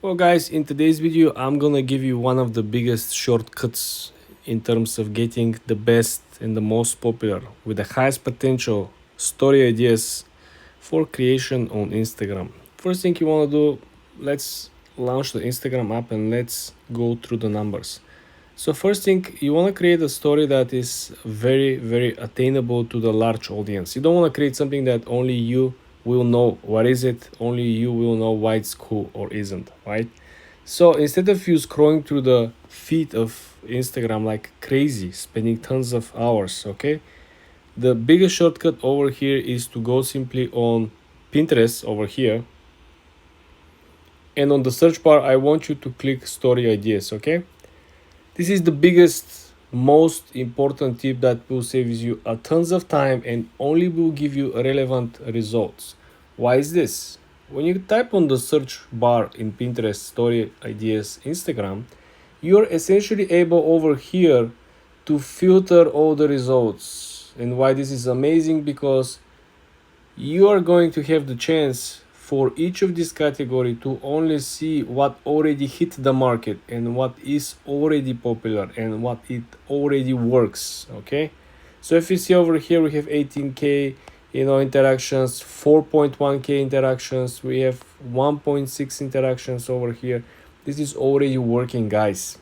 Well guys, in today's video I'm gonna give you one of the biggest shortcuts in terms of getting the best and the most popular with the highest potential story ideas for creation on Instagram. First thing you want to do, let's launch the Instagram app and let's go through the numbers. So first thing, you want to create a story that is very attainable to the large audience. You don't want to create something that only you will know what is it, only you will know why it's cool or isn't, right? So instead of you scrolling through the feed of Instagram like crazy, spending tons of hours, okay, the biggest shortcut over here is to go simply on Pinterest over here, and on the search bar I want you to click story ideas. Okay, this is the biggest, most important tip that will save you a tons of time and only will give you relevant results. Why is this? When you type on the search bar in Pinterest story ideas Instagram, you're essentially able over here to filter all the results. And why this is amazing, because you are going to have the chance for each of this category to only see what already hit the market and what is already popular and what it already works. Okay, so if you see over here, we have 18k interactions, 4.1k interactions, we have 1.6 interactions over here. This is already working, guys.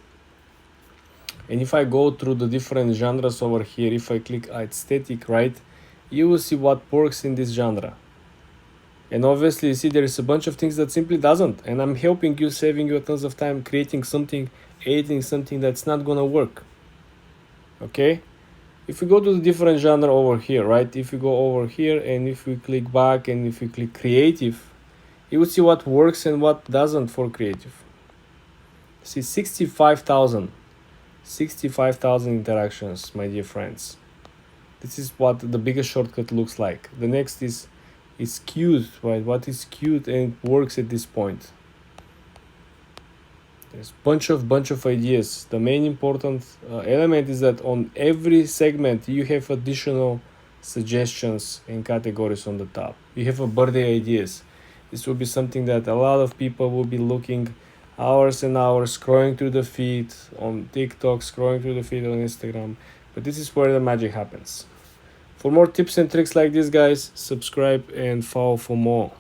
And if I go through the different genres over here, if I click aesthetic, right, you will see what works in this genre. And obviously you see there is a bunch of things that simply doesn't, and I'm helping you, saving you tons of time, creating something, editing something that's not gonna work. Okay, if we go to the different genre over here, right, if we go over here and if we click back and if we click creative, you will see what works and what doesn't for creative. See, 65,000 interactions, my dear friends. This is what the biggest shortcut looks like. The next is cute, right? What is cute and works at this point? There's bunch of ideas. The main important element is that on every segment you have additional suggestions and categories on the top. You have a birthday ideas. This will be something that a lot of people will be looking hours and hours, scrolling through the feed on TikTok, scrolling through the feed on Instagram. But this is where the magic happens. For more tips and tricks like this, guys, subscribe and follow for more.